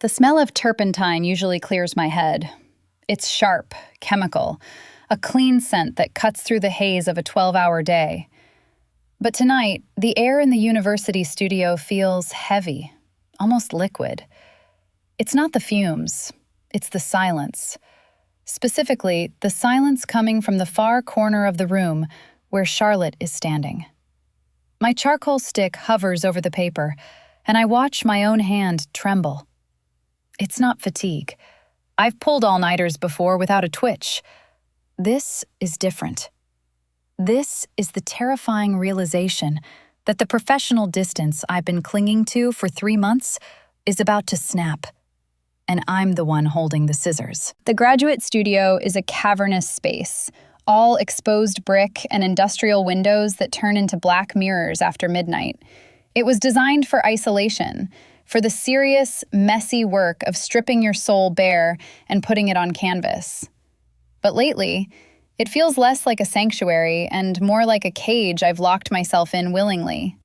The smell of turpentine usually clears my head. It's sharp, chemical, a clean scent that cuts through the haze of a 12-hour day. But tonight, the air in the university studio feels heavy, almost liquid. It's not the fumes, it's the silence. Specifically, the silence coming from the far corner of the room where Charlotte is standing. My charcoal stick hovers over the paper, and I watch my own hand tremble. It's not fatigue. I've pulled all-nighters before without a twitch. This is different. This is the terrifying realization that the professional distance I've been clinging to for 3 months is about to snap, and I'm the one holding the scissors. The graduate studio is a cavernous space, all exposed brick and industrial windows that turn into black mirrors after midnight. It was designed for isolation, for the serious, messy work of stripping your soul bare and putting it on canvas. But lately, it feels less like a sanctuary and more like a cage I've locked myself in willingly.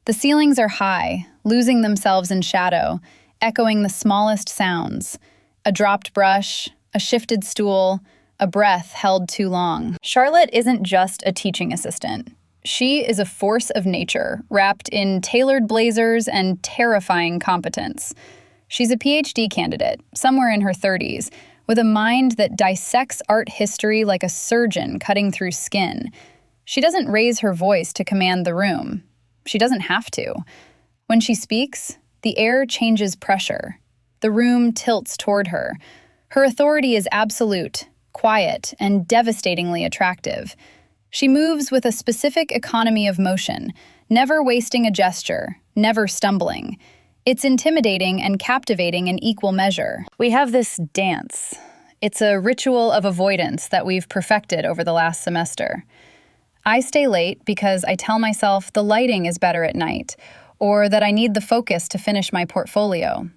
The ceilings are high, losing themselves in shadow, echoing the smallest sounds: a dropped brush, a shifted stool, a breath held too long. Charlotte isn't just a teaching assistant. She is a force of nature, wrapped in tailored blazers and terrifying competence. She's a PhD candidate, somewhere in her 30s, with a mind that dissects art history like a surgeon cutting through skin. She doesn't raise her voice to command the room. She doesn't have to. When she speaks, the air changes pressure. The room tilts toward her. Her authority is absolute, quiet, and devastatingly attractive. She moves with a specific economy of motion, never wasting a gesture, never stumbling. It's intimidating and captivating in equal measure. We have this dance. It's a ritual of avoidance that we've perfected over the last semester. I stay late because I tell myself the lighting is better at night, or that I need the focus to finish my portfolio.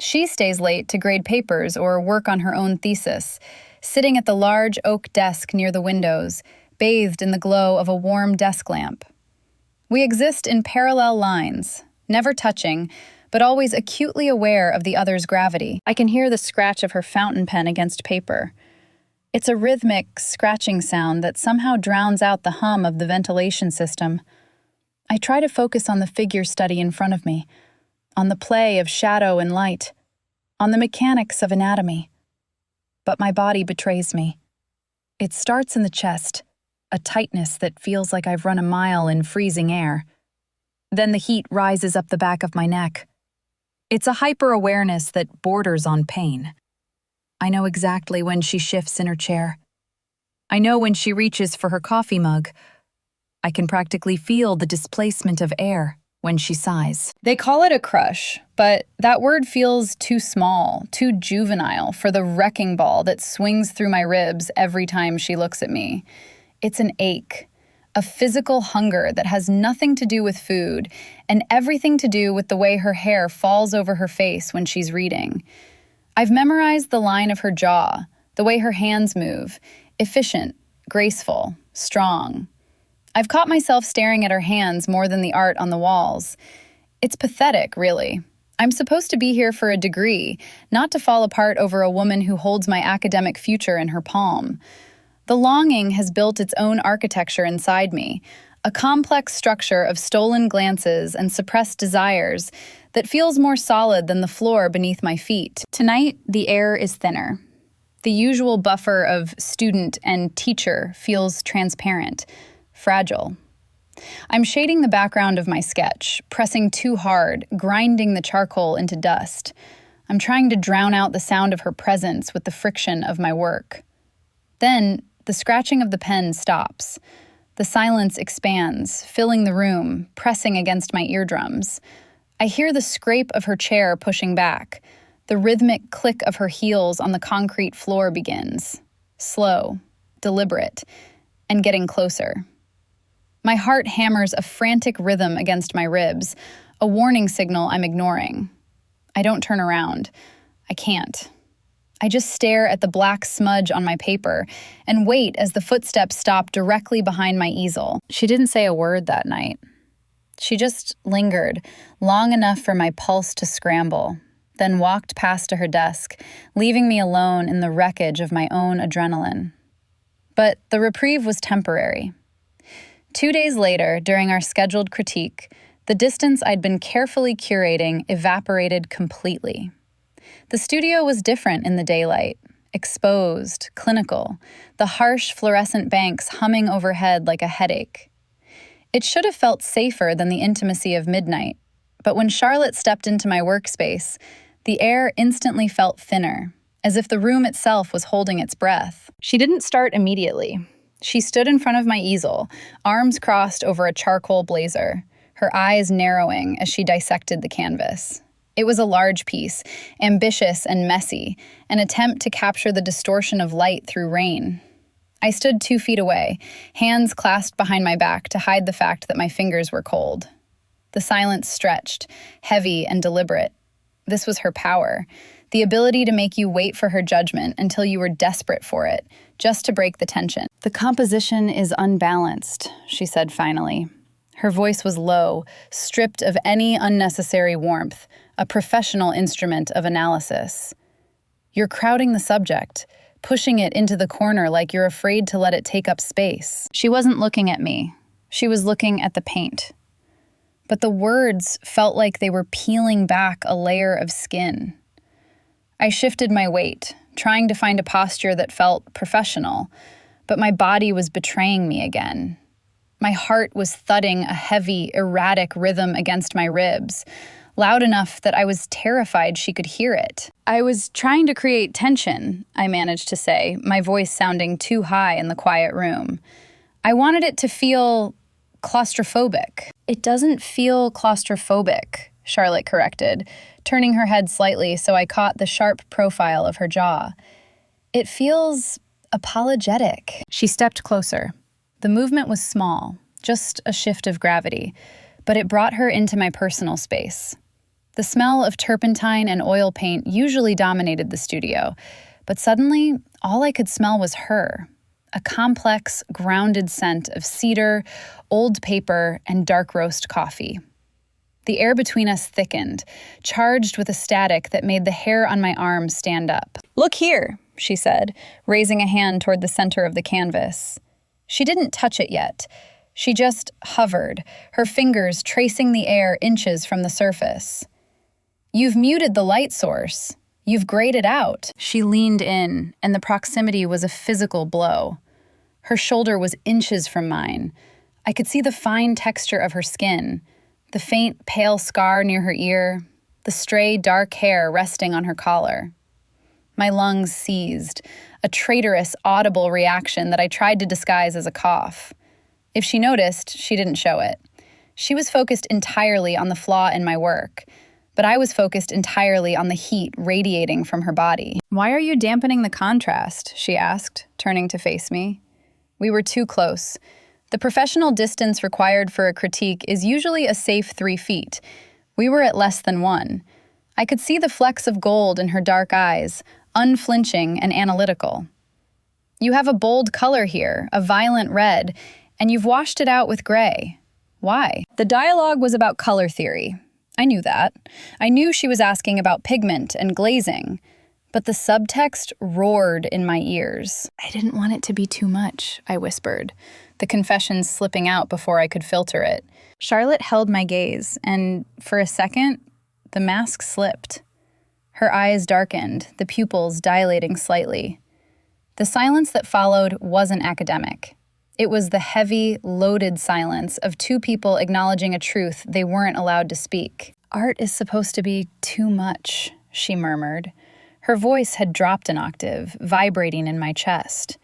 She stays late to grade papers or work on her own thesis, sitting at the large oak desk near the windows, bathed in the glow of a warm desk lamp. We exist in parallel lines, never touching, but always acutely aware of the other's gravity. I can hear the scratch of her fountain pen against paper. It's a rhythmic, scratching sound that somehow drowns out the hum of the ventilation system. I try to focus on the figure study in front of me, on the play of shadow and light, on the mechanics of anatomy. But my body betrays me. It starts in the chest, a tightness that feels like I've run a mile in freezing air. Then the heat rises up the back of my neck. It's a hyper-awareness that borders on pain. I know exactly when she shifts in her chair. I know when she reaches for her coffee mug. I can practically feel the displacement of air when she sighs. They call it a crush, but that word feels too small, too juvenile for the wrecking ball that swings through my ribs every time she looks at me. It's an ache, a physical hunger that has nothing to do with food and everything to do with the way her hair falls over her face when she's reading. I've memorized the line of her jaw, the way her hands move, efficient, graceful, strong. I've caught myself staring at her hands more than the art on the walls. It's pathetic, really. I'm supposed to be here for a degree, not to fall apart over a woman who holds my academic future in her palm. The longing has built its own architecture inside me, a complex structure of stolen glances and suppressed desires that feels more solid than the floor beneath my feet. Tonight, the air is thinner. The usual buffer of student and teacher feels transparent, fragile. I'm shading the background of my sketch, pressing too hard, grinding the charcoal into dust. I'm trying to drown out the sound of her presence with the friction of my work. Then, the scratching of the pen stops. The silence expands, filling the room, pressing against my eardrums. I hear the scrape of her chair pushing back. The rhythmic click of her heels on the concrete floor begins. Slow, deliberate, and getting closer. My heart hammers a frantic rhythm against my ribs, a warning signal I'm ignoring. I don't turn around. I can't. I just stare at the black smudge on my paper and wait as the footsteps stop directly behind my easel. She didn't say a word that night. She just lingered, long enough for my pulse to scramble, then walked past to her desk, leaving me alone in the wreckage of my own adrenaline. But the reprieve was temporary. 2 days later, during our scheduled critique, the distance I'd been carefully curating evaporated completely. The studio was different in the daylight, exposed, clinical, the harsh fluorescent banks humming overhead like a headache. It should have felt safer than the intimacy of midnight, but when Charlotte stepped into my workspace, the air instantly felt thinner, as if the room itself was holding its breath. She didn't start immediately. She stood in front of my easel, arms crossed over a charcoal blazer, her eyes narrowing as she dissected the canvas. It was a large piece, ambitious and messy, an attempt to capture the distortion of light through rain. I stood 2 feet away, hands clasped behind my back to hide the fact that my fingers were cold. The silence stretched, heavy and deliberate. This was her power, the ability to make you wait for her judgment until you were desperate for it, just to break the tension. "The composition is unbalanced," she said finally. Her voice was low, stripped of any unnecessary warmth, a professional instrument of analysis. "You're crowding the subject, pushing it into the corner like you're afraid to let it take up space." She wasn't looking at me. She was looking at the paint. But the words felt like they were peeling back a layer of skin. I shifted my weight, trying to find a posture that felt professional, but my body was betraying me again. My heart was thudding a heavy, erratic rhythm against my ribs, loud enough that I was terrified she could hear it. "I was trying to create tension," I managed to say, my voice sounding too high in the quiet room. "I wanted it to feel claustrophobic." "It doesn't feel claustrophobic," Charlotte corrected, turning her head slightly so I caught the sharp profile of her jaw. "It feels apologetic." She stepped closer. The movement was small, just a shift of gravity, but it brought her into my personal space. The smell of turpentine and oil paint usually dominated the studio, but suddenly, all I could smell was her. A complex, grounded scent of cedar, old paper, and dark roast coffee. The air between us thickened, charged with a static that made the hair on my arms stand up. "Look here," she said, raising a hand toward the center of the canvas. She didn't touch it yet. She just hovered, her fingers tracing the air inches from the surface. "You've muted the light source. You've grayed it out." She leaned in, and the proximity was a physical blow. Her shoulder was inches from mine. I could see the fine texture of her skin, the faint, pale scar near her ear, the stray, dark hair resting on her collar. My lungs seized, a traitorous, audible reaction that I tried to disguise as a cough. If she noticed, she didn't show it. She was focused entirely on the flaw in my work, but I was focused entirely on the heat radiating from her body. "Why are you dampening the contrast?" she asked, turning to face me. We were too close. The professional distance required for a critique is usually a safe 3 feet. We were at less than 1. I could see the flecks of gold in her dark eyes, unflinching and analytical. "You have a bold color here, a violent red, and you've washed it out with gray. Why?" The dialogue was about color theory. I knew that. I knew she was asking about pigment and glazing, but the subtext roared in my ears. "I didn't want it to be too much," I whispered, the confession slipping out before I could filter it. Charlotte held my gaze, and for a second, the mask slipped. Her eyes darkened, the pupils dilating slightly. The silence that followed wasn't academic. It was the heavy, loaded silence of 2 people acknowledging a truth they weren't allowed to speak. "Art is supposed to be too much," she murmured. Her voice had dropped an octave, vibrating in my chest.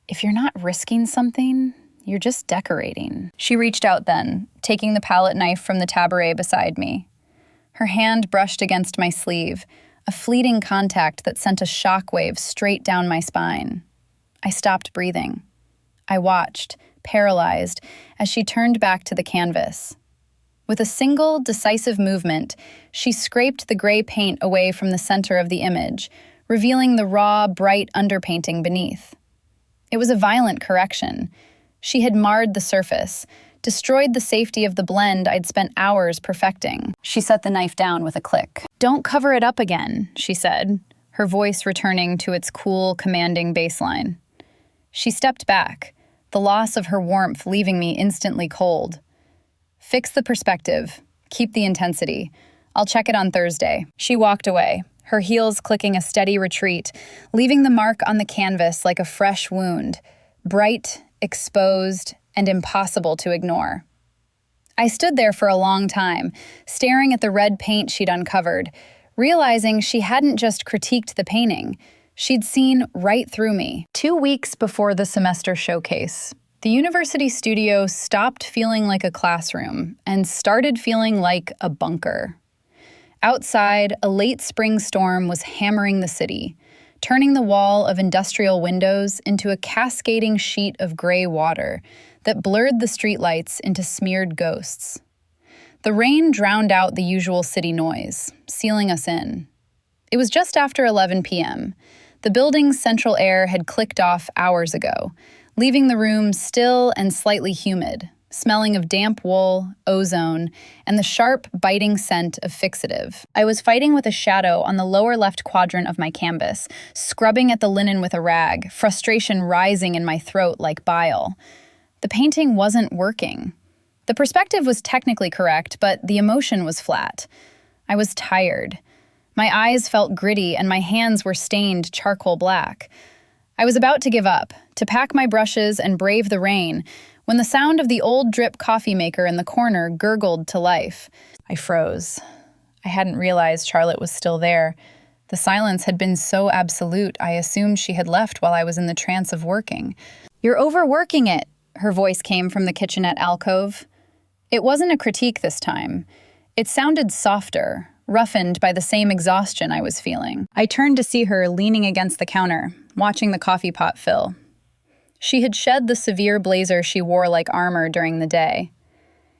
"If you're not risking something, you're just decorating." She reached out then, taking the palette knife from the tabouret beside me. Her hand brushed against my sleeve, a fleeting contact that sent a shockwave straight down my spine. I stopped breathing. I watched, paralyzed, as she turned back to the canvas. With a single, decisive movement, she scraped the gray paint away from the center of the image, revealing the raw, bright underpainting beneath. It was a violent correction. She had marred the surface, destroyed the safety of the blend I'd spent hours perfecting. She set the knife down with a click. "Don't cover it up again," she said, her voice returning to its cool, commanding baseline. She stepped back, the loss of her warmth leaving me instantly cold. "Fix the perspective. Keep the intensity. I'll check it on Thursday." She walked away, her heels clicking a steady retreat, leaving the mark on the canvas like a fresh wound, bright, exposed, and impossible to ignore. I stood there for a long time, staring at the red paint she'd uncovered, realizing she hadn't just critiqued the painting, she'd seen right through me. 2 weeks before the semester showcase, the university studio stopped feeling like a classroom and started feeling like a bunker. Outside, a late spring storm was hammering the city, turning the wall of industrial windows into a cascading sheet of gray water that blurred the streetlights into smeared ghosts. The rain drowned out the usual city noise, sealing us in. It was just after 11 p.m. The building's central air had clicked off hours ago, leaving the room still and slightly humid, smelling of damp wool, ozone, and the sharp, biting scent of fixative. I was fighting with a shadow on the lower left quadrant of my canvas, scrubbing at the linen with a rag, frustration rising in my throat like bile. The painting wasn't working. The perspective was technically correct, but the emotion was flat. I was tired. My eyes felt gritty and my hands were stained charcoal black. I was about to give up, to pack my brushes and brave the rain, when the sound of the old drip coffee maker in the corner gurgled to life. I froze. I hadn't realized Charlotte was still there. The silence had been so absolute, I assumed she had left while I was in the trance of working. "You're overworking it," her voice came from the kitchenette alcove. It wasn't a critique this time. It sounded softer, roughened by the same exhaustion I was feeling. I turned to see her leaning against the counter, watching the coffee pot fill. She had shed the severe blazer she wore like armor during the day.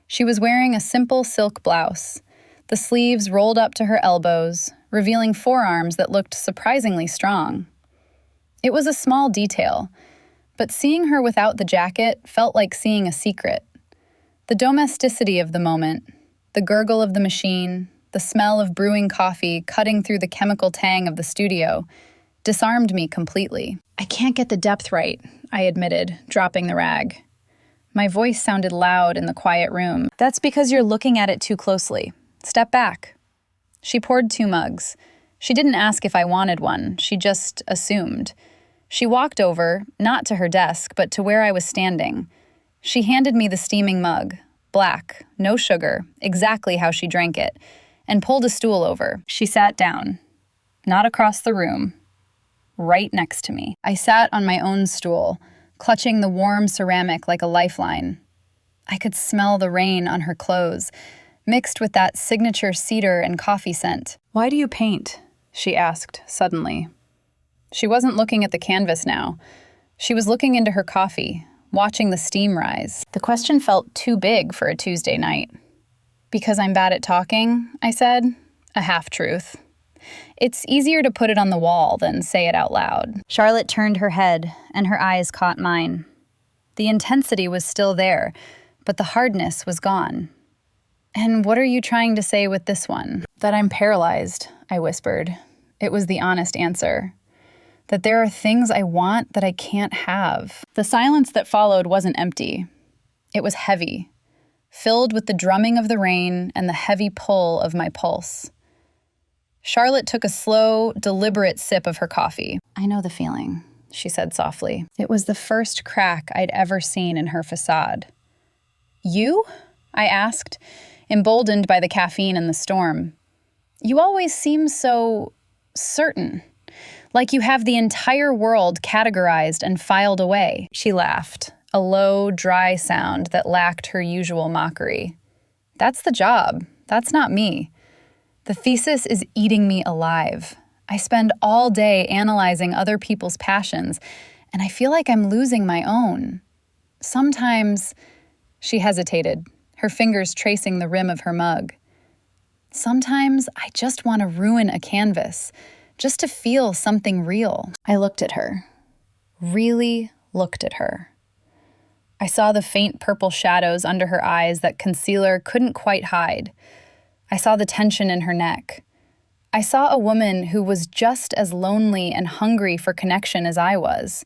She was wearing a simple silk blouse, the sleeves rolled up to her elbows, revealing forearms that looked surprisingly strong. It was a small detail, but seeing her without the jacket felt like seeing a secret. The domesticity of the moment, the gurgle of the machine, the smell of brewing coffee cutting through the chemical tang of the studio, disarmed me completely. "I can't get the depth right," I admitted, dropping the rag. My voice sounded loud in the quiet room. "That's because you're looking at it too closely. Step back." She poured 2 mugs. She didn't ask if I wanted one, she just assumed. She walked over, not to her desk, but to where I was standing. She handed me the steaming mug, black, no sugar, exactly how she drank it, and pulled a stool over. She sat down, not across the room, right next to me. I sat on my own stool, clutching the warm ceramic like a lifeline. I could smell the rain on her clothes, mixed with that signature cedar and coffee scent. "Why do you paint?" she asked suddenly. She wasn't looking at the canvas now. She was looking into her coffee, watching the steam rise. The question felt too big for a Tuesday night. "Because I'm bad at talking," I said, a half-truth. It's easier to put it on the wall than say it out loud. Charlotte turned her head, and her eyes caught mine. The intensity was still there, but the hardness was gone. "And what are you trying to say with this one?" "That I'm paralyzed," I whispered. It was the honest answer. That there are things I want that I can't have. The silence that followed wasn't empty. It was heavy, filled with the drumming of the rain and the heavy pull of my pulse. Charlotte took a slow, deliberate sip of her coffee. "I know the feeling," she said softly. It was the first crack I'd ever seen in her facade. "You?" I asked, emboldened by the caffeine and the storm. "You always seem so certain. Like you have the entire world categorized and filed away." She laughed, a low, dry sound that lacked her usual mockery. "That's the job. That's not me. The thesis is eating me alive. I spend all day analyzing other people's passions, and I feel like I'm losing my own. Sometimes," she hesitated, her fingers tracing the rim of her mug. "Sometimes I just want to ruin a canvas, just to feel something real." I looked at her, really looked at her. I saw the faint purple shadows under her eyes that concealer couldn't quite hide. I saw the tension in her neck. I saw a woman who was just as lonely and hungry for connection as I was.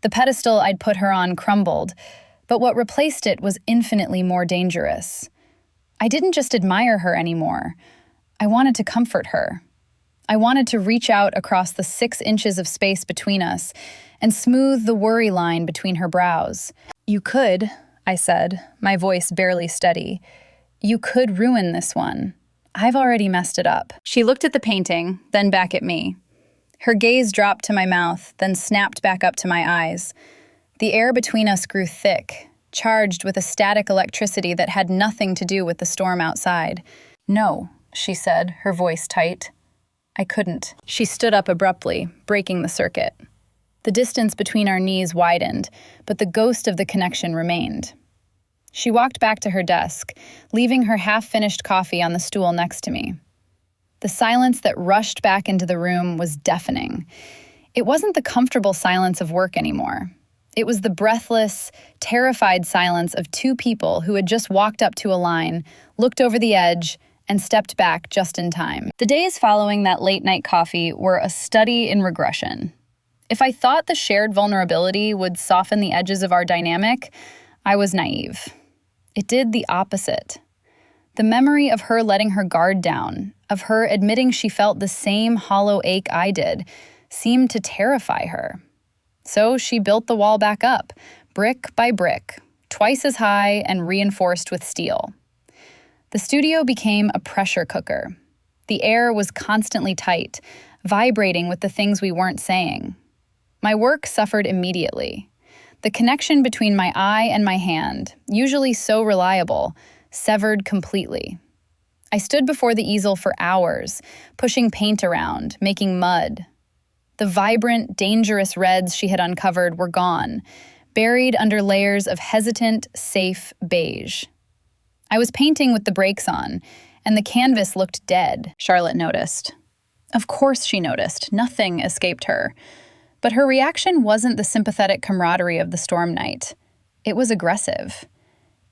The pedestal I'd put her on crumbled, but what replaced it was infinitely more dangerous. I didn't just admire her anymore. I wanted to comfort her. I wanted to reach out across the 6 inches of space between us and smooth the worry line between her brows. "You could," I said, my voice barely steady. "You could ruin this one. I've already messed it up." She looked at the painting, then back at me. Her gaze dropped to my mouth, then snapped back up to my eyes. The air between us grew thick, charged with a static electricity that had nothing to do with the storm outside. "No," she said, her voice tight. I couldn't. She stood up abruptly, breaking the circuit. The distance between our knees widened, but the ghost of the connection remained. She walked back to her desk, leaving her half-finished coffee on the stool next to me. The silence that rushed back into the room was deafening. It wasn't the comfortable silence of work anymore. It was the breathless, terrified silence of 2 people who had just walked up to a line, looked over the edge, and stepped back just in time. The days following that late-night coffee were a study in regression. If I thought the shared vulnerability would soften the edges of our dynamic, I was naive. It did the opposite. The memory of her letting her guard down, of her admitting she felt the same hollow ache I did, seemed to terrify her. So she built the wall back up, brick by brick, twice as high and reinforced with steel. The studio became a pressure cooker. The air was constantly tight, vibrating with the things we weren't saying. My work suffered immediately. The connection between my eye and my hand, usually so reliable, severed completely. I stood before the easel for hours, pushing paint around, making mud. The vibrant, dangerous reds she had uncovered were gone, buried under layers of hesitant, safe beige. I was painting with the brakes on, and the canvas looked dead, Charlotte noticed. Of course she noticed. Nothing escaped her. But her reaction wasn't the sympathetic camaraderie of the storm night. It was aggressive.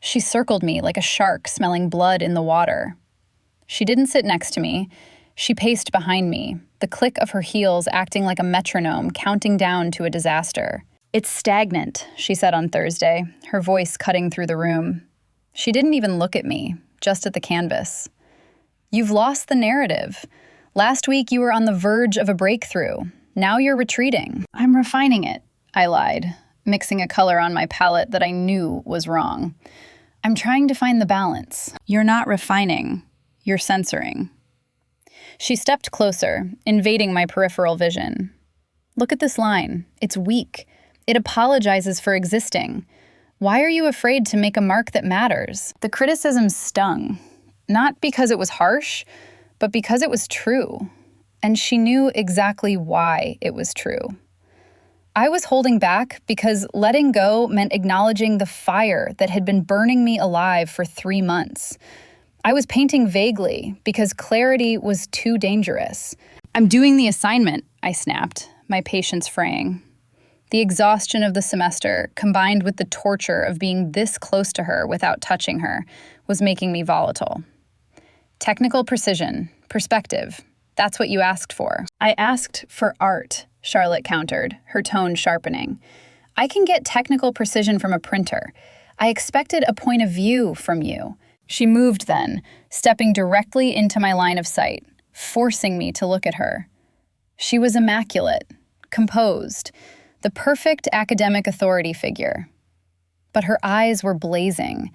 She circled me like a shark smelling blood in the water. She didn't sit next to me. She paced behind me, the click of her heels acting like a metronome counting down to a disaster. "It's stagnant," she said on Thursday, her voice cutting through the room. She didn't even look at me, just at the canvas. "You've lost the narrative. Last week you were on the verge of a breakthrough. Now you're retreating." "I'm refining it," I lied, mixing a color on my palette that I knew was wrong. "I'm trying to find the balance." "You're not refining. You're censoring." She stepped closer, invading my peripheral vision. "Look at this line. It's weak. It apologizes for existing. Why are you afraid to make a mark that matters?" The criticism stung, not because it was harsh, but because it was true. And she knew exactly why it was true. I was holding back because letting go meant acknowledging the fire that had been burning me alive for 3 months. I was painting vaguely because clarity was too dangerous. "I'm doing the assignment," I snapped, my patience fraying. The exhaustion of the semester, combined with the torture of being this close to her without touching her, was making me volatile. "Technical precision, perspective. That's what you asked for." "I asked for art," Charlotte countered, her tone sharpening. "I can get technical precision from a printer. I expected a point of view from you." She moved then, stepping directly into my line of sight, forcing me to look at her. She was immaculate, composed, the perfect academic authority figure. But her eyes were blazing.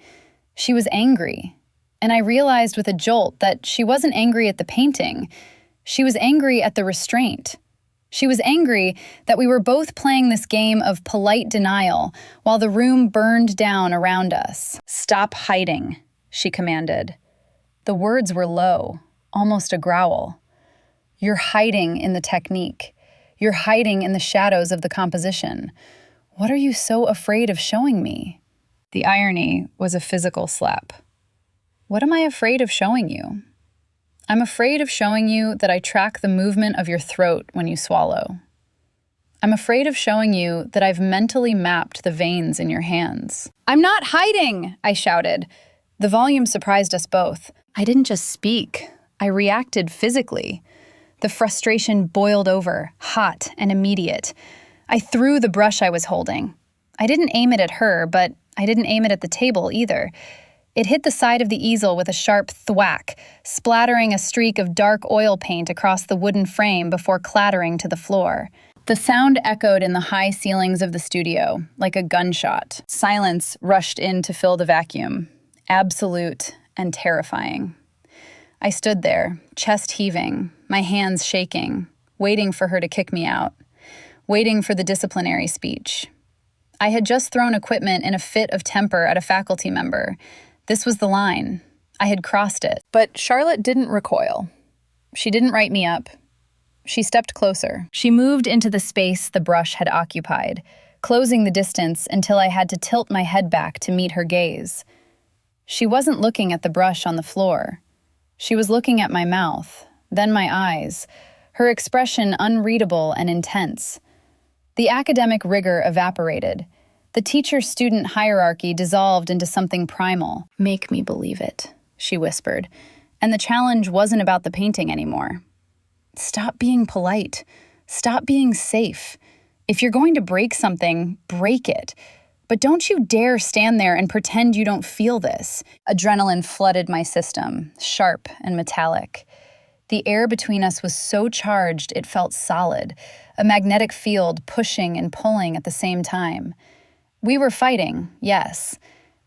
She was angry. And I realized with a jolt that she wasn't angry at the painting. She was angry at the restraint. She was angry that we were both playing this game of polite denial while the room burned down around us. "Stop hiding," she commanded. The words were low, almost a growl. "You're hiding in the technique. You're hiding in the shadows of the composition. What are you so afraid of showing me?" The irony was a physical slap. "What am I afraid of showing you?" "I'm afraid of showing you that I track the movement of your throat when you swallow." I'm afraid of showing you that I've mentally mapped the veins in your hands." "I'm not hiding!" I shouted. The volume surprised us both. I didn't just speak. I reacted physically. The frustration boiled over, hot and immediate. I threw the brush I was holding. I didn't aim it at her, but I didn't aim it at the table either. It hit the side of the easel with a sharp thwack, splattering a streak of dark oil paint across the wooden frame before clattering to the floor. The sound echoed in the high ceilings of the studio, like a gunshot. Silence rushed in to fill the vacuum, absolute and terrifying. I stood there, chest heaving, my hands shaking, waiting for her to kick me out, waiting for the disciplinary speech. I had just thrown equipment in a fit of temper at a faculty member. This was the line. I had crossed it. But Charlotte didn't recoil. She didn't write me up. She stepped closer. She moved into the space the brush had occupied, closing the distance until I had to tilt my head back to meet her gaze. She wasn't looking at the brush on the floor. She was looking at my mouth, then my eyes, her expression unreadable and intense. The academic rigor evaporated. The teacher-student hierarchy dissolved into something primal. "Make me believe it," she whispered, and the challenge wasn't about the painting anymore. Stop being polite. Stop being safe. If you're going to break something, break it. But don't you dare stand there and pretend you don't feel this. Adrenaline flooded my system, sharp and metallic. The air between us was so charged it felt solid, a magnetic field pushing and pulling at the same time. We were fighting, yes,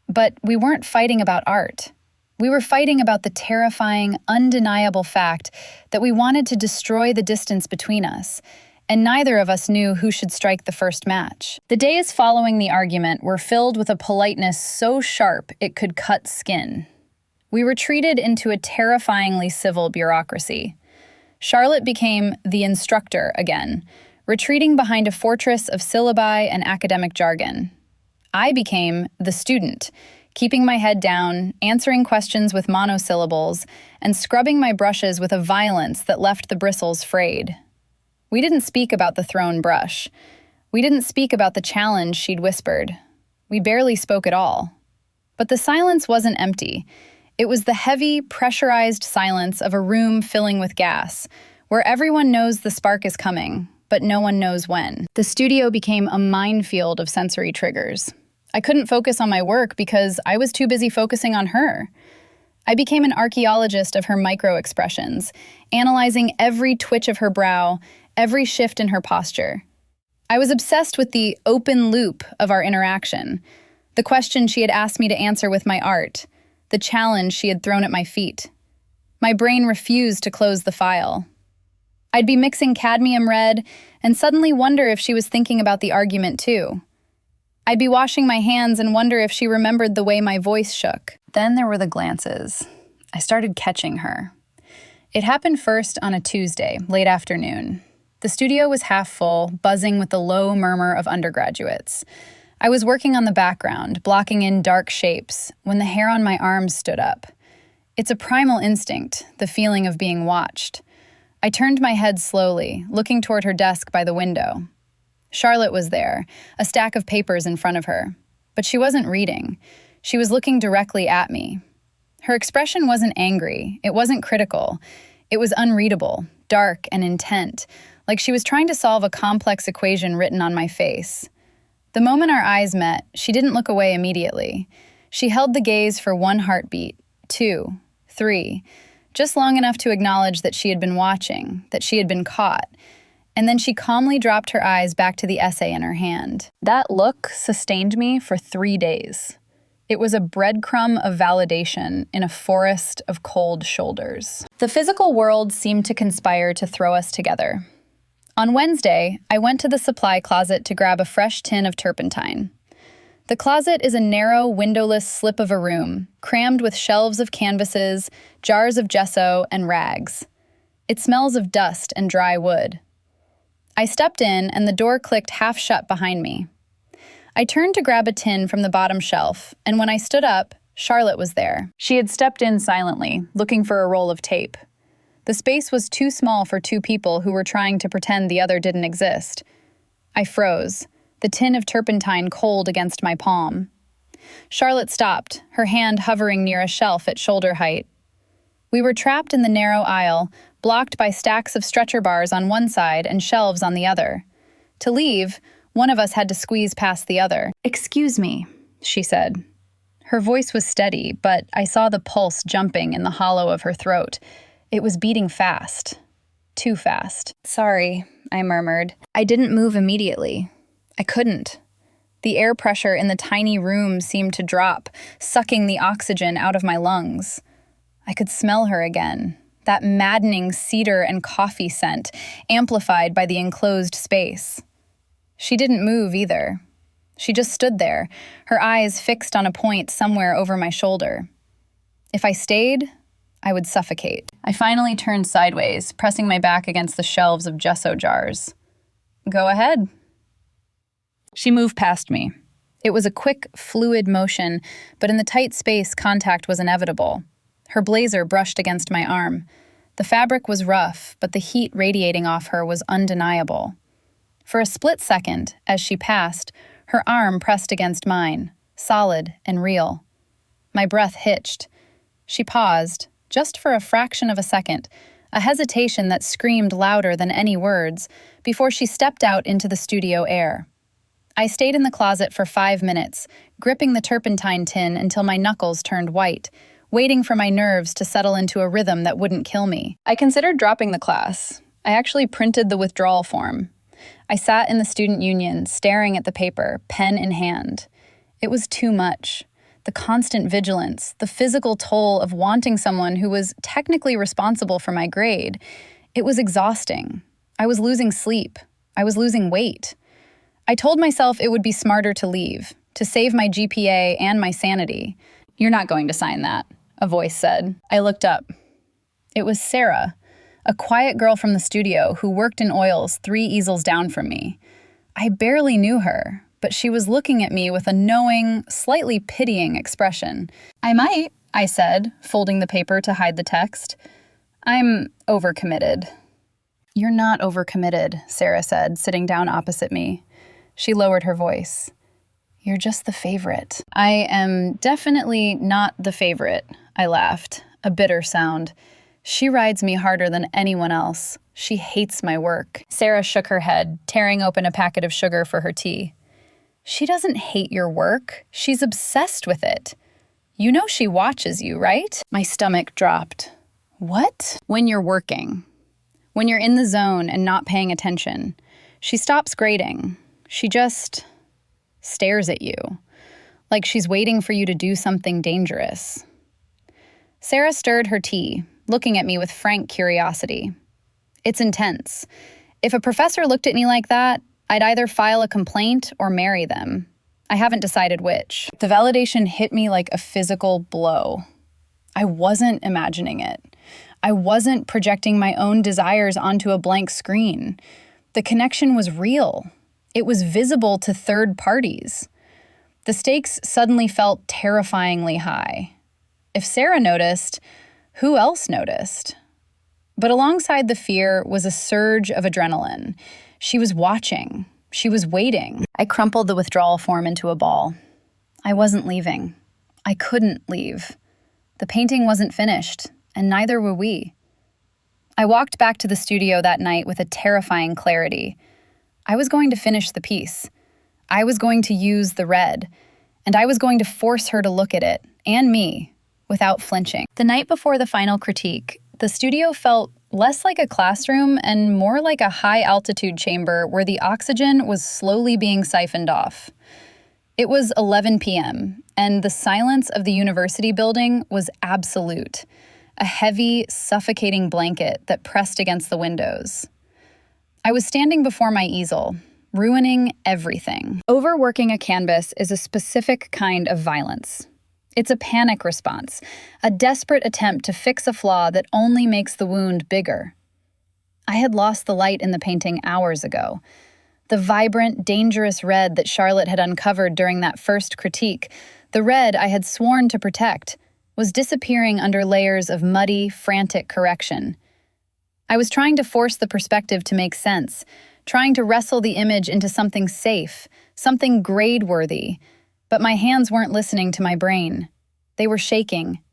but we weren't fighting about art. We were fighting about the terrifying, undeniable fact that we wanted to destroy the distance between us, and neither of us knew who should strike the first match. The days following the argument were filled with a politeness so sharp it could cut skin. We retreated into a terrifyingly civil bureaucracy. Charlotte became the instructor again, retreating behind a fortress of syllabi and academic jargon. I became the student, keeping my head down, answering questions with monosyllables, and scrubbing my brushes with a violence that left the bristles frayed. We didn't speak about the thrown brush. We didn't speak about the challenge she'd whispered. We barely spoke at all. But the silence wasn't empty. It was the heavy, pressurized silence of a room filling with gas, where everyone knows the spark is coming, but no one knows when. The studio became a minefield of sensory triggers. I couldn't focus on my work because I was too busy focusing on her. I became an archaeologist of her micro-expressions, analyzing every twitch of her brow, every shift in her posture. I was obsessed with the open loop of our interaction, the question she had asked me to answer with my art, the challenge she had thrown at my feet. My brain refused to close the file. I'd be mixing cadmium red and suddenly wonder if she was thinking about the argument too. I'd be washing my hands and wonder if she remembered the way my voice shook. Then there were the glances. I started catching her. It happened first on a Tuesday, late afternoon. The studio was half full, buzzing with the low murmur of undergraduates. I was working on the background, blocking in dark shapes, when the hair on my arms stood up. It's a primal instinct, the feeling of being watched. I turned my head slowly, looking toward her desk by the window. Charlotte was there, a stack of papers in front of her. But she wasn't reading. She was looking directly at me. Her expression wasn't angry. It wasn't critical. It was unreadable, dark and intent, like she was trying to solve a complex equation written on my face. The moment our eyes met, she didn't look away immediately. She held the gaze for 1 heartbeat, 2, 3, just long enough to acknowledge that she had been watching, that she had been caught, and then she calmly dropped her eyes back to the essay in her hand. That look sustained me for 3 days. It was a breadcrumb of validation in a forest of cold shoulders. The physical world seemed to conspire to throw us together. On Wednesday, I went to the supply closet to grab a fresh tin of turpentine. The closet is a narrow, windowless slip of a room, crammed with shelves of canvases, jars of gesso, and rags. It smells of dust and dry wood. I stepped in, and the door clicked half shut behind me. I turned to grab a tin from the bottom shelf, and when I stood up, Charlotte was there. She had stepped in silently, looking for a roll of tape. The space was too small for 2 people who were trying to pretend the other didn't exist. I froze, the tin of turpentine cold against my palm. Charlotte stopped, her hand hovering near a shelf at shoulder height. We were trapped in the narrow aisle, blocked by stacks of stretcher bars on one side and shelves on the other. To leave, one of us had to squeeze past the other. "Excuse me," she said. Her voice was steady, but I saw the pulse jumping in the hollow of her throat. It was beating fast. Too fast. "Sorry," I murmured. I didn't move immediately. I couldn't. The air pressure in the tiny room seemed to drop, sucking the oxygen out of my lungs. I could smell her again, that maddening cedar and coffee scent, amplified by the enclosed space. She didn't move either. She just stood there, her eyes fixed on a point somewhere over my shoulder. If I stayed, I would suffocate. I finally turned sideways, pressing my back against the shelves of gesso jars. "Go ahead." She moved past me. It was a quick, fluid motion, but in the tight space, contact was inevitable. Her blazer brushed against my arm. The fabric was rough, but the heat radiating off her was undeniable. For a split second, as she passed, her arm pressed against mine, solid and real. My breath hitched. She paused, just for a fraction of a second, a hesitation that screamed louder than any words, before she stepped out into the studio air. I stayed in the closet for 5 minutes, gripping the turpentine tin until my knuckles turned white, waiting for my nerves to settle into a rhythm that wouldn't kill me. I considered dropping the class. I actually printed the withdrawal form. I sat in the student union, staring at the paper, pen in hand. It was too much. The constant vigilance, the physical toll of wanting someone who was technically responsible for my grade. It was exhausting. I was losing sleep. I was losing weight. I told myself it would be smarter to leave, to save my GPA and my sanity. "You're not going to sign that," a voice said. I looked up. It was Sarah, a quiet girl from the studio who worked in oils 3 easels down from me. I barely knew her, but she was looking at me with a knowing, slightly pitying expression. "I might," I said, folding the paper to hide the text. "I'm overcommitted." "You're not overcommitted," Sarah said, sitting down opposite me. She lowered her voice. "You're just the favorite." "I am definitely not the favorite," I laughed, a bitter sound. "She rides me harder than anyone else. She hates my work." Sarah shook her head, tearing open a packet of sugar for her tea. "She doesn't hate your work. She's obsessed with it. You know she watches you, right?" My stomach dropped. "What?" "When you're working. When you're in the zone and not paying attention. She stops grading. She just stares at you, like she's waiting for you to do something dangerous." Sarah stirred her tea, looking at me with frank curiosity. "It's intense. If a professor looked at me like that, I'd either file a complaint or marry them. I haven't decided which." The validation hit me like a physical blow. I wasn't imagining it. I wasn't projecting my own desires onto a blank screen. The connection was real. It was visible to third parties. The stakes suddenly felt terrifyingly high. If Sarah noticed, who else noticed? But alongside the fear was a surge of adrenaline. She was watching. She was waiting. I crumpled the withdrawal form into a ball. I wasn't leaving. I couldn't leave. The painting wasn't finished, and neither were we. I walked back to the studio that night with a terrifying clarity. I was going to finish the piece. I was going to use the red, and I was going to force her to look at it, and me, without flinching. The night before the final critique, the studio felt less like a classroom and more like a high-altitude chamber where the oxygen was slowly being siphoned off. It was 11 p.m., and the silence of the university building was absolute, a heavy, suffocating blanket that pressed against the windows. I was standing before my easel, ruining everything. Overworking a canvas is a specific kind of violence. It's a panic response, a desperate attempt to fix a flaw that only makes the wound bigger. I had lost the light in the painting hours ago. The vibrant, dangerous red that Charlotte had uncovered during that first critique, the red I had sworn to protect, was disappearing under layers of muddy, frantic correction. I was trying to force the perspective to make sense, trying to wrestle the image into something safe, something grade-worthy. But my hands weren't listening to my brain. They were shaking.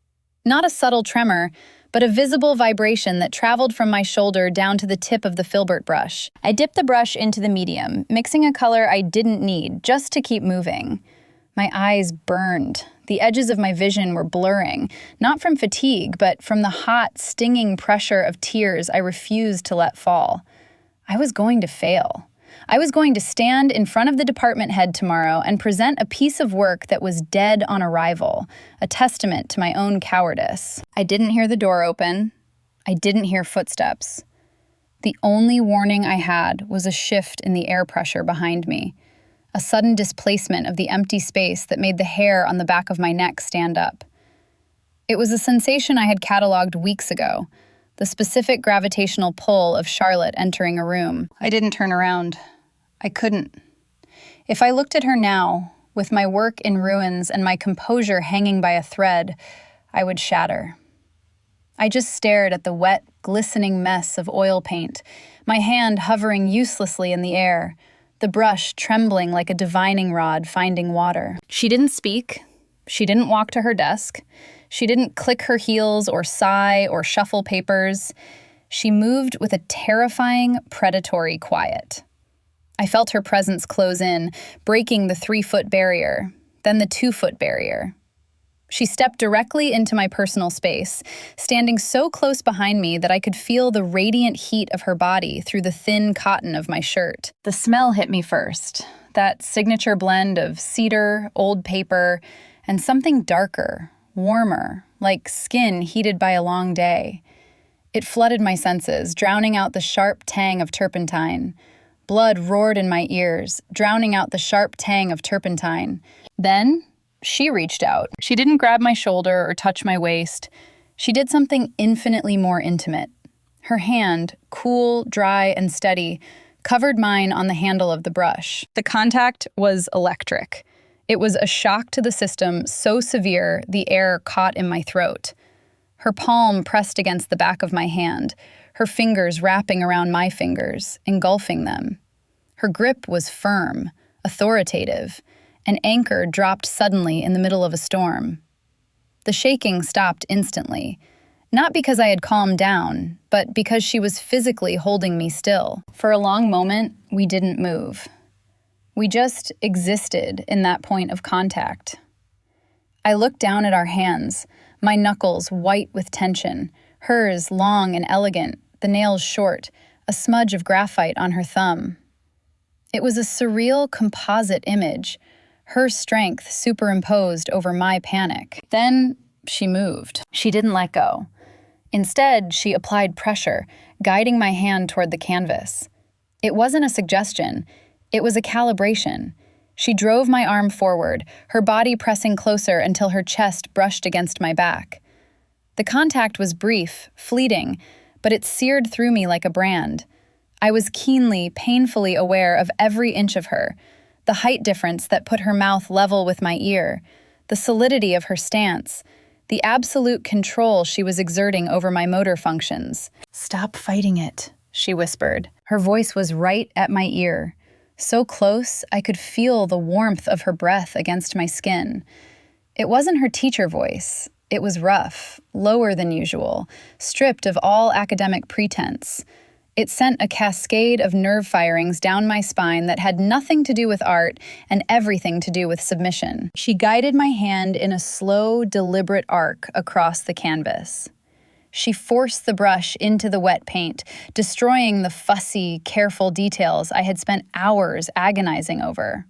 Not a subtle tremor, but a visible vibration that traveled from my shoulder down to the tip of the filbert brush. I dipped the brush into the medium, mixing a color I didn't need, just to keep moving. My eyes burned. The edges of my vision were blurring, not from fatigue, but from the hot, stinging pressure of tears I refused to let fall. I was going to fail. I was going to stand in front of the department head tomorrow and present a piece of work that was dead on arrival, a testament to my own cowardice. I didn't hear the door open. I didn't hear footsteps. The only warning I had was a shift in the air pressure behind me, a sudden displacement of the empty space that made the hair on the back of my neck stand up. It was a sensation I had cataloged weeks ago, the specific gravitational pull of Charlotte entering a room. I didn't turn around. I couldn't. If I looked at her now, with my work in ruins and my composure hanging by a thread, I would shatter. I just stared at the wet, glistening mess of oil paint, my hand hovering uselessly in the air, the brush trembling like a divining rod finding water. She didn't speak. She didn't walk to her desk. She didn't click her heels or sigh or shuffle papers. She moved with a terrifying, predatory quiet. I felt her presence close in, breaking the 3-foot barrier, then the 2-foot barrier. She stepped directly into my personal space, standing so close behind me that I could feel the radiant heat of her body through the thin cotton of my shirt. The smell hit me first, that signature blend of cedar, old paper, and something darker, warmer, like skin heated by a long day. It flooded my senses, drowning out the sharp tang of turpentine. Blood roared in my ears, drowning out the sharp tang of turpentine. Then, she reached out. She didn't grab my shoulder or touch my waist. She did something infinitely more intimate. Her hand, cool, dry, and steady, covered mine on the handle of the brush. The contact was electric. It was a shock to the system so severe the air caught in my throat. Her palm pressed against the back of my hand, her fingers wrapping around my fingers, engulfing them. Her grip was firm, authoritative, an anchor dropped suddenly in the middle of a storm. The shaking stopped instantly, not because I had calmed down, but because she was physically holding me still. For a long moment, we didn't move. We just existed in that point of contact. I looked down at our hands, my knuckles white with tension, hers long and elegant, the nails short, a smudge of graphite on her thumb. It was a surreal composite image, her strength superimposed over my panic. Then she moved. She didn't let go. Instead, she applied pressure, guiding my hand toward the canvas. It wasn't a suggestion. It was a calibration. She drove my arm forward, her body pressing closer until her chest brushed against my back. The contact was brief, fleeting, but it seared through me like a brand. I was keenly, painfully aware of every inch of her, the height difference that put her mouth level with my ear, the solidity of her stance, the absolute control she was exerting over my motor functions. "Stop fighting it," she whispered. Her voice was right at my ear, so close I could feel the warmth of her breath against my skin. It wasn't her teacher voice. It was rough, lower than usual, stripped of all academic pretense. It sent a cascade of nerve firings down my spine that had nothing to do with art and everything to do with submission. She guided my hand in a slow, deliberate arc across the canvas. She forced the brush into the wet paint, destroying the fussy, careful details I had spent hours agonizing over.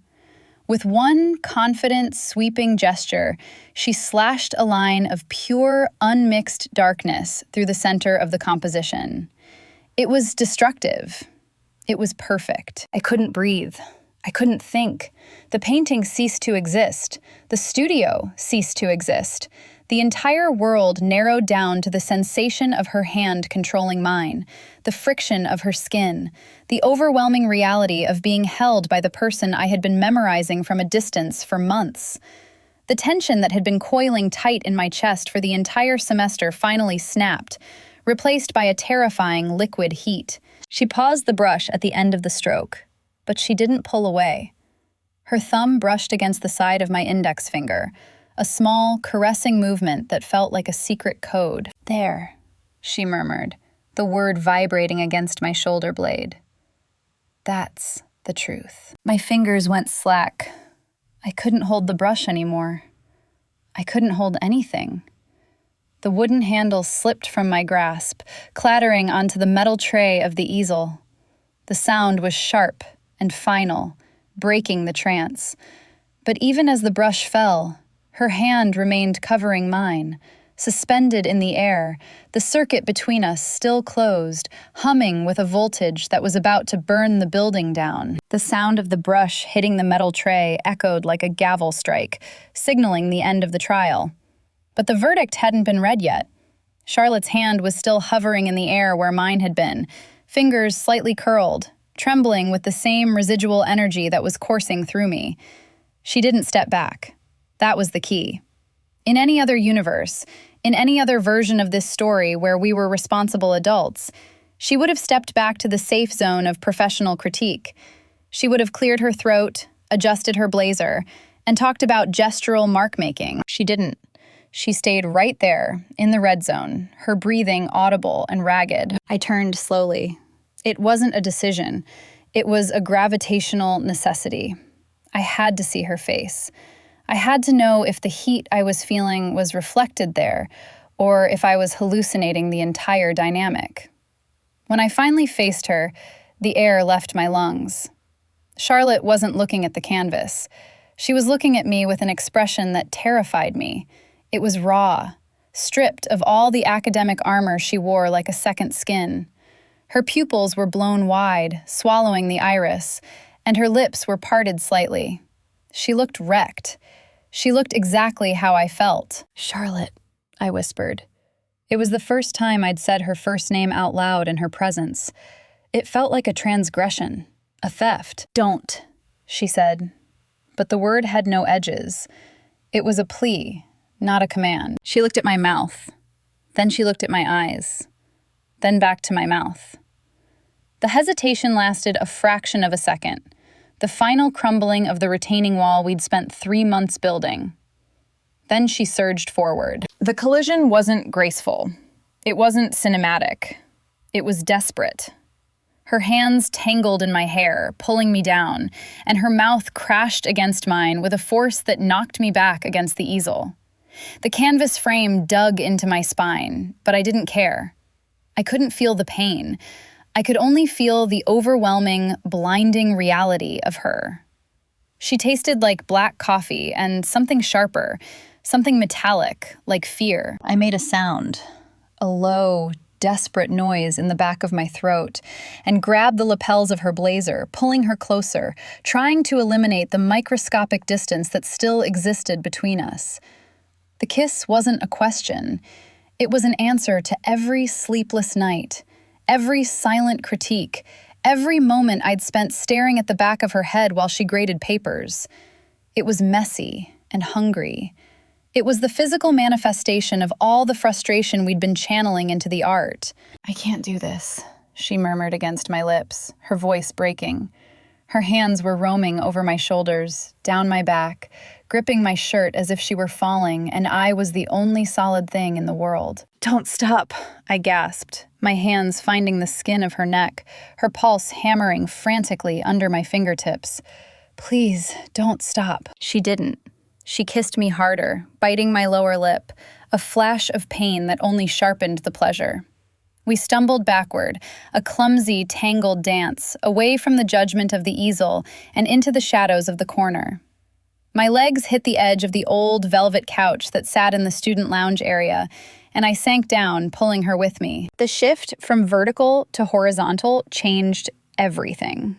With one confident, sweeping gesture, she slashed a line of pure, unmixed darkness through the center of the composition. It was destructive. It was perfect. I couldn't breathe. I couldn't think. The painting ceased to exist. The studio ceased to exist. The entire world narrowed down to the sensation of her hand controlling mine, the friction of her skin, the overwhelming reality of being held by the person I had been memorizing from a distance for months. The tension that had been coiling tight in my chest for the entire semester finally snapped, replaced by a terrifying liquid heat. She paused the brush at the end of the stroke, but she didn't pull away. Her thumb brushed against the side of my index finger, a small, caressing movement that felt like a secret code. "There," she murmured, the word vibrating against my shoulder blade. "That's the truth." My fingers went slack. I couldn't hold the brush anymore. I couldn't hold anything. The wooden handle slipped from my grasp, clattering onto the metal tray of the easel. The sound was sharp and final, breaking the trance. But even as the brush fell, her hand remained covering mine, suspended in the air, the circuit between us still closed, humming with a voltage that was about to burn the building down. The sound of the brush hitting the metal tray echoed like a gavel strike, signaling the end of the trial. But the verdict hadn't been read yet. Charlotte's hand was still hovering in the air where mine had been, fingers slightly curled, trembling with the same residual energy that was coursing through me. She didn't step back. That was the key. In any other universe, in any other version of this story where we were responsible adults, she would have stepped back to the safe zone of professional critique. She would have cleared her throat, adjusted her blazer, and talked about gestural mark-making. She didn't. She stayed right there, in the red zone, her breathing audible and ragged. I turned slowly. It wasn't a decision. It was a gravitational necessity. I had to see her face. I had to know if the heat I was feeling was reflected there, or if I was hallucinating the entire dynamic. When I finally faced her, the air left my lungs. Charlotte wasn't looking at the canvas. She was looking at me with an expression that terrified me. It was raw, stripped of all the academic armor she wore like a second skin. Her pupils were blown wide, swallowing the iris, and her lips were parted slightly. She looked wrecked. She looked exactly how I felt. "Charlotte," I whispered. It was the first time I'd said her first name out loud in her presence. It felt like a transgression, a theft. "Don't," she said. But the word had no edges. It was a plea, not a command. She looked at my mouth. Then she looked at my eyes. Then back to my mouth. The hesitation lasted a fraction of a second. The final crumbling of the retaining wall we'd spent 3 months building. Then she surged forward. The collision wasn't graceful. It wasn't cinematic. It was desperate. Her hands tangled in my hair, pulling me down, and her mouth crashed against mine with a force that knocked me back against the easel. The canvas frame dug into my spine, but I didn't care. I couldn't feel the pain. I could only feel the overwhelming, blinding reality of her. She tasted like black coffee and something sharper, something metallic, like fear. I made a sound, a low, desperate noise in the back of my throat, and grabbed the lapels of her blazer, pulling her closer, trying to eliminate the microscopic distance that still existed between us. The kiss wasn't a question. It was an answer to every sleepless night, every silent critique, every moment I'd spent staring at the back of her head while she graded papers. It was messy and hungry. It was the physical manifestation of all the frustration we'd been channeling into the art. "I can't do this," she murmured against my lips, her voice breaking. Her hands were roaming over my shoulders, down my back, gripping my shirt as if she were falling and I was the only solid thing in the world. "Don't stop," I gasped, my hands finding the skin of her neck, her pulse hammering frantically under my fingertips. "Please, don't stop." She didn't. She kissed me harder, biting my lower lip, a flash of pain that only sharpened the pleasure. We stumbled backward, a clumsy, tangled dance, away from the judgment of the easel and into the shadows of the corner. My legs hit the edge of the old velvet couch that sat in the student lounge area, and I sank down, pulling her with me. The shift from vertical to horizontal changed everything.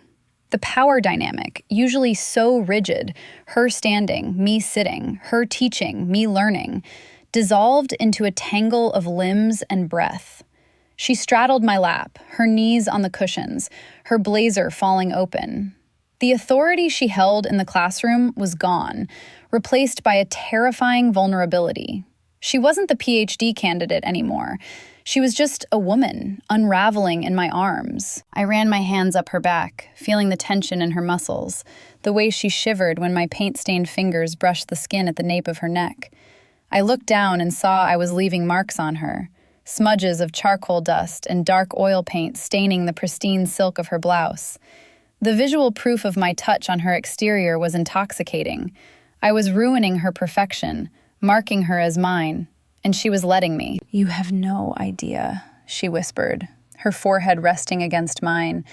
The power dynamic, usually so rigid, her standing, me sitting, her teaching, me learning, dissolved into a tangle of limbs and breath. She straddled my lap, her knees on the cushions, her blazer falling open. The authority she held in the classroom was gone, replaced by a terrifying vulnerability. She wasn't the PhD candidate anymore. She was just a woman, unraveling in my arms. I ran my hands up her back, feeling the tension in her muscles, the way she shivered when my paint-stained fingers brushed the skin at the nape of her neck. I looked down and saw I was leaving marks on her, smudges of charcoal dust and dark oil paint staining the pristine silk of her blouse. The visual proof of my touch on her exterior was intoxicating. I was ruining her perfection, marking her as mine, and she was letting me. "You have no idea," she whispered, her forehead resting against mine,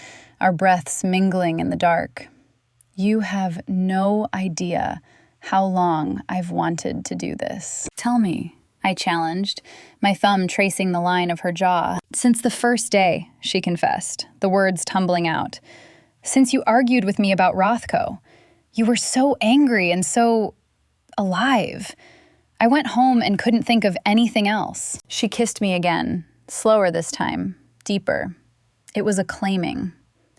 our breaths mingling in the dark. "You have no idea how long I've wanted to do this." "Tell me," I challenged, my thumb tracing the line of her jaw. "Since the first day," she confessed, the words tumbling out. "Since you argued with me about Rothko. You were so angry and so alive. I went home and couldn't think of anything else." She kissed me again, slower this time, deeper. It was a claiming.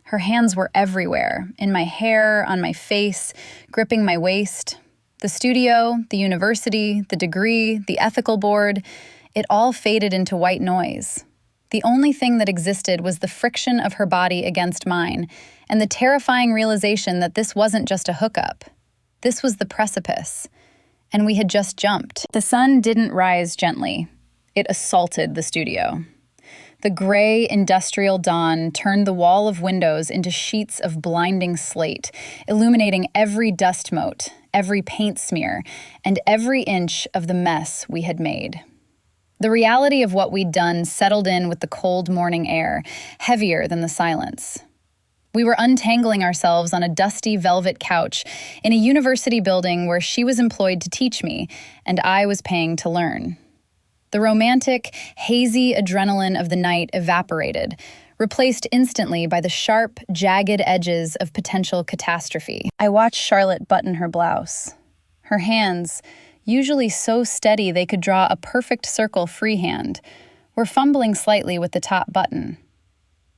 Her hands were everywhere, in my hair, on my face, gripping my waist. The studio, the university, the degree, the ethical board, it all faded into white noise. The only thing that existed was the friction of her body against mine, and the terrifying realization that this wasn't just a hookup. This was the precipice, and we had just jumped. The sun didn't rise gently. It assaulted the studio. The gray, industrial dawn turned the wall of windows into sheets of blinding slate, illuminating every dust mote, every paint smear, and every inch of the mess we had made. The reality of what we'd done settled in with the cold morning air, heavier than the silence. We were untangling ourselves on a dusty velvet couch in a university building where she was employed to teach me, and I was paying to learn. The romantic, hazy adrenaline of the night evaporated, replaced instantly by the sharp, jagged edges of potential catastrophe. I watched Charlotte button her blouse. Her hands, usually so steady they could draw a perfect circle freehand, were fumbling slightly with the top button.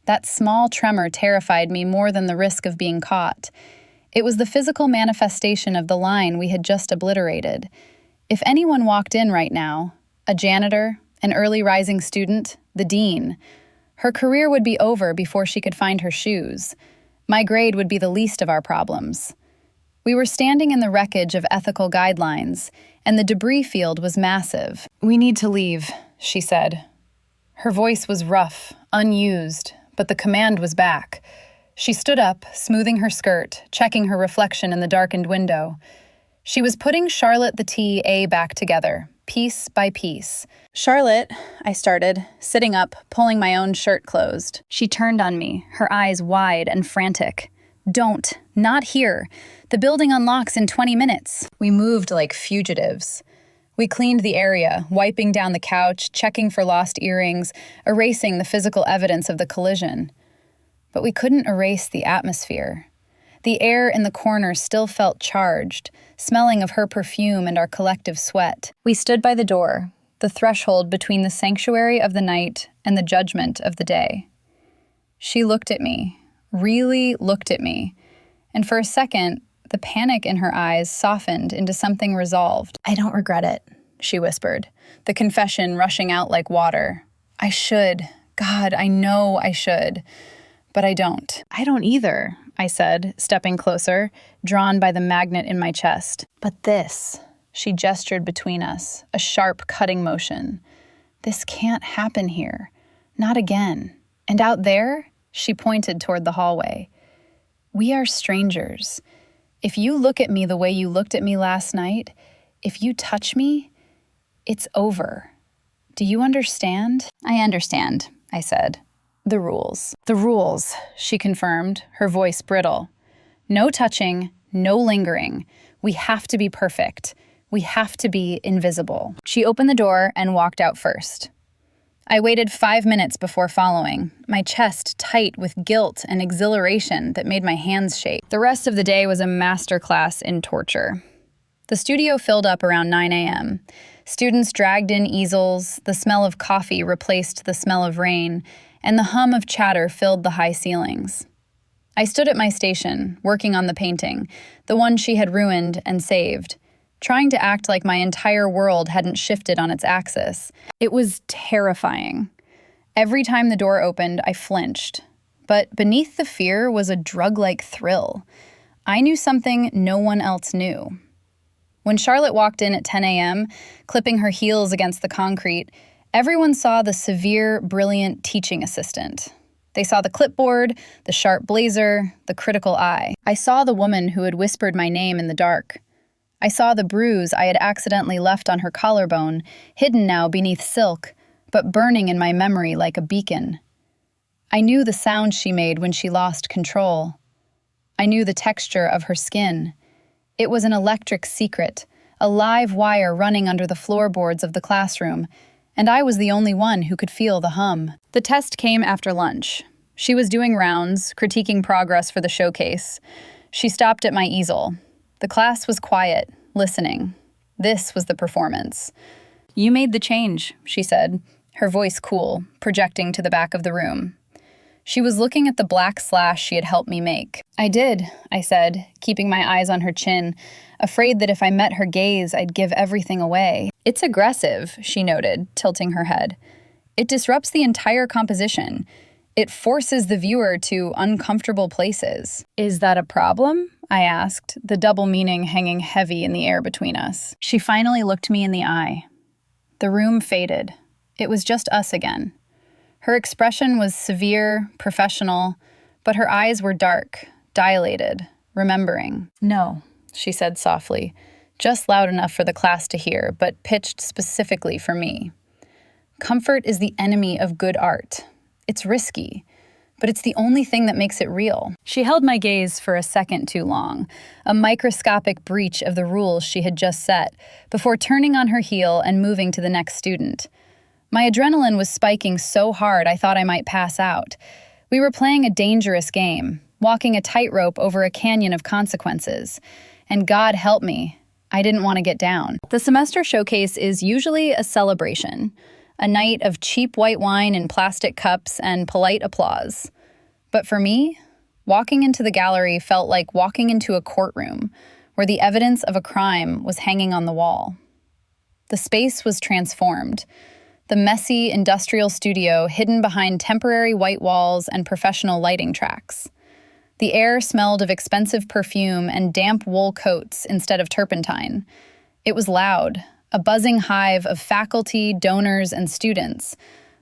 That small tremor terrified me more than the risk of being caught. It was the physical manifestation of the line we had just obliterated. If anyone walked in right now, a janitor, an early rising student, the dean, her career would be over before she could find her shoes. My grade would be the least of our problems. We were standing in the wreckage of ethical guidelines, and the debris field was massive. "We need to leave," she said. Her voice was rough, unused, but the command was back. She stood up, smoothing her skirt, checking her reflection in the darkened window. She was putting Charlotte the T.A. back together, piece by piece. "Charlotte," I started, sitting up, pulling my own shirt closed. She turned on me, her eyes wide and frantic. "Don't. Not here. The building unlocks in 20 minutes." We moved like fugitives. We cleaned the area, wiping down the couch, checking for lost earrings, erasing the physical evidence of the collision. But we couldn't erase the atmosphere. The air in the corner still felt charged, smelling of her perfume and our collective sweat. We stood by the door, the threshold between the sanctuary of the night and the judgment of the day. She looked at me, really looked at me, and for a second, the panic in her eyes softened into something resolved. "I don't regret it," she whispered, the confession rushing out like water. "I should. God, I know I should. But I don't." "I don't either," I said, stepping closer, drawn by the magnet in my chest. "But this," she gestured between us, a sharp cutting motion. "This can't happen here. Not again. And out there," she pointed toward the hallway. "We are strangers. If you look at me the way you looked at me last night, if you touch me, it's over. Do you understand?" "I understand," I said. "The rules." "The rules," she confirmed, her voice brittle. "No touching, no lingering. We have to be perfect. We have to be invisible." She opened the door and walked out first. I waited 5 minutes before following, my chest tight with guilt and exhilaration that made my hands shake. The rest of the day was a masterclass in torture. The studio filled up around 9 a.m. Students dragged in easels, the smell of coffee replaced the smell of rain, and the hum of chatter filled the high ceilings. I stood at my station, working on the painting, the one she had ruined and saved, trying to act like my entire world hadn't shifted on its axis. It was terrifying. Every time the door opened, I flinched. But beneath the fear was a drug-like thrill. I knew something no one else knew. When Charlotte walked in at 10 a.m., clipping her heels against the concrete, everyone saw the severe, brilliant teaching assistant. They saw the clipboard, the sharp blazer, the critical eye. I saw the woman who had whispered my name in the dark. I saw the bruise I had accidentally left on her collarbone, hidden now beneath silk, but burning in my memory like a beacon. I knew the sound she made when she lost control. I knew the texture of her skin. It was an electric secret, a live wire running under the floorboards of the classroom, and I was the only one who could feel the hum. The test came after lunch. She was doing rounds, critiquing progress for the showcase. She stopped at my easel. The class was quiet, listening. This was the performance. "You made the change," she said, her voice cool, projecting to the back of the room. She was looking at the black slash she had helped me make. "I did," I said, keeping my eyes on her chin, afraid that if I met her gaze, I'd give everything away. "It's aggressive," she noted, tilting her head. "It disrupts the entire composition. It forces the viewer to uncomfortable places." "Is that a problem?" I asked, the double meaning hanging heavy in the air between us. She finally looked me in the eye. The room faded. It was just us again. Her expression was severe, professional, but her eyes were dark, dilated, remembering. "No," she said softly, just loud enough for the class to hear, but pitched specifically for me. "Comfort is the enemy of good art. It's risky, but it's the only thing that makes it real." She held my gaze for a second too long, a microscopic breach of the rules she had just set, before turning on her heel and moving to the next student. My adrenaline was spiking so hard I thought I might pass out. We were playing a dangerous game, walking a tightrope over a canyon of consequences. And God help me, I didn't want to get down. The semester showcase is usually a celebration, a night of cheap white wine in plastic cups and polite applause. But for me, walking into the gallery felt like walking into a courtroom where the evidence of a crime was hanging on the wall. The space was transformed. The messy industrial studio hidden behind temporary white walls and professional lighting tracks. The air smelled of expensive perfume and damp wool coats instead of turpentine. It was loud, a buzzing hive of faculty, donors, and students.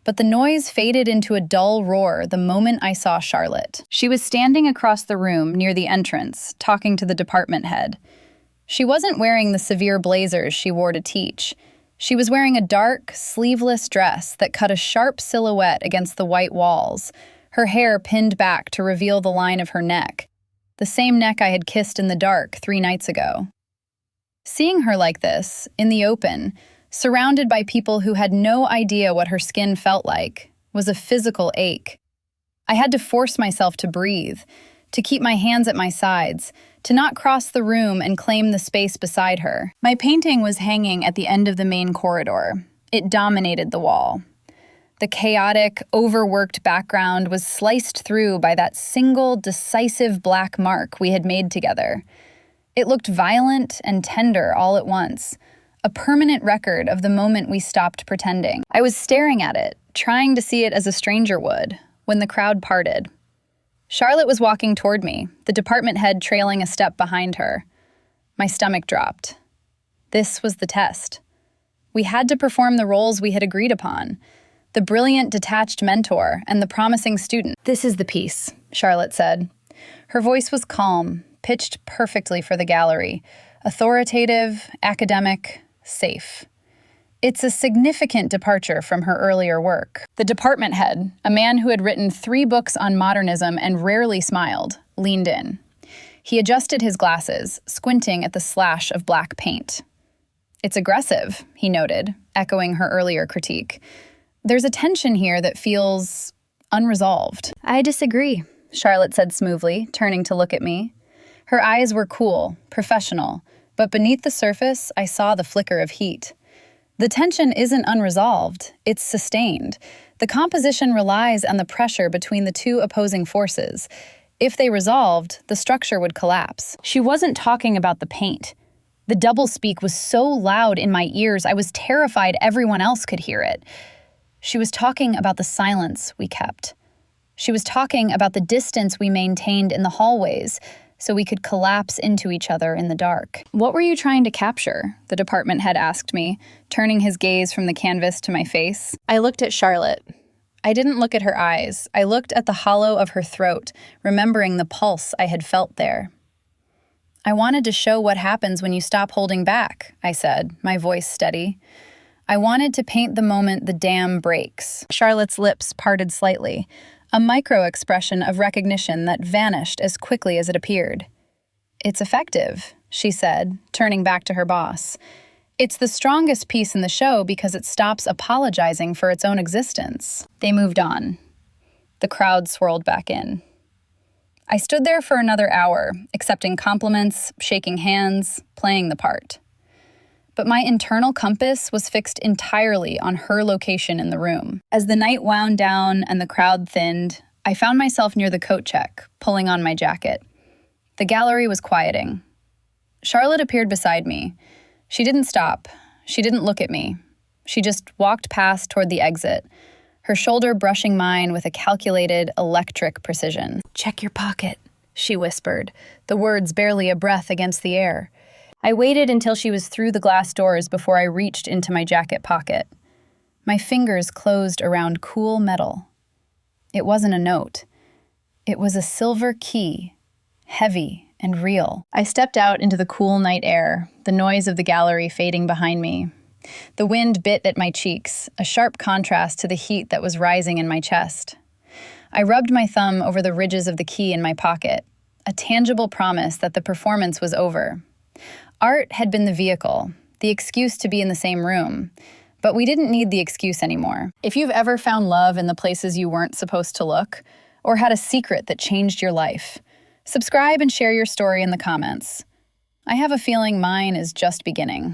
But the noise faded into a dull roar the moment I saw Charlotte. She was standing across the room near the entrance, talking to the department head. She wasn't wearing the severe blazers she wore to teach. She was wearing a dark, sleeveless dress that cut a sharp silhouette against the white walls, her hair pinned back to reveal the line of her neck, the same neck I had kissed in the dark 3 nights ago. Seeing her like this, in the open, surrounded by people who had no idea what her skin felt like, was a physical ache. I had to force myself to breathe, to keep my hands at my sides, to not cross the room and claim the space beside her. My painting was hanging at the end of the main corridor. It dominated the wall. The chaotic, overworked background was sliced through by that single, decisive black mark we had made together. It looked violent and tender all at once, a permanent record of the moment we stopped pretending. I was staring at it, trying to see it as a stranger would, when the crowd parted. Charlotte was walking toward me, the department head trailing a step behind her. My stomach dropped. This was the test. We had to perform the roles we had agreed upon. The brilliant, detached mentor and the promising student. "This is the piece," Charlotte said. Her voice was calm, pitched perfectly for the gallery, authoritative, academic, safe. It's a significant departure from her earlier work. The department head, a man who had written 3 books on modernism and rarely smiled, leaned in. He adjusted his glasses, squinting at the slash of black paint. "It's aggressive," he noted, echoing her earlier critique. "There's a tension here that feels unresolved." "I disagree," Charlotte said smoothly, turning to look at me. Her eyes were cool, professional, but beneath the surface, I saw the flicker of heat. The tension isn't unresolved, it's sustained. The composition relies on the pressure between the 2 opposing forces. If they resolved, the structure would collapse. She wasn't talking about the paint. The doublespeak was so loud in my ears, I was terrified everyone else could hear it. She was talking about the silence we kept. She was talking about the distance we maintained in the hallways so we could collapse into each other in the dark. "What were you trying to capture?" the department head asked me, turning his gaze from the canvas to my face. I looked at Charlotte. I didn't look at her eyes. I looked at the hollow of her throat, remembering the pulse I had felt there. "I wanted to show what happens when you stop holding back," I said, my voice steady. "I wanted to paint the moment the dam breaks." Charlotte's lips parted slightly, a micro-expression of recognition that vanished as quickly as it appeared. "It's effective," she said, turning back to her boss. "It's the strongest piece in the show because it stops apologizing for its own existence." They moved on. The crowd swirled back in. I stood there for another hour, accepting compliments, shaking hands, playing the part. But my internal compass was fixed entirely on her location in the room. As the night wound down and the crowd thinned, I found myself near the coat check, pulling on my jacket. The gallery was quieting. Charlotte appeared beside me. She didn't stop. She didn't look at me. She just walked past toward the exit, her shoulder brushing mine with a calculated, electric precision. "Check your pocket," she whispered, the words barely a breath against the air. I waited until she was through the glass doors before I reached into my jacket pocket. My fingers closed around cool metal. It wasn't a note. It was a silver key, heavy and real. I stepped out into the cool night air, the noise of the gallery fading behind me. The wind bit at my cheeks, a sharp contrast to the heat that was rising in my chest. I rubbed my thumb over the ridges of the key in my pocket, a tangible promise that the performance was over. Art had been the vehicle, the excuse to be in the same room, but we didn't need the excuse anymore. If you've ever found love in the places you weren't supposed to look, or had a secret that changed your life, subscribe and share your story in the comments. I have a feeling mine is just beginning.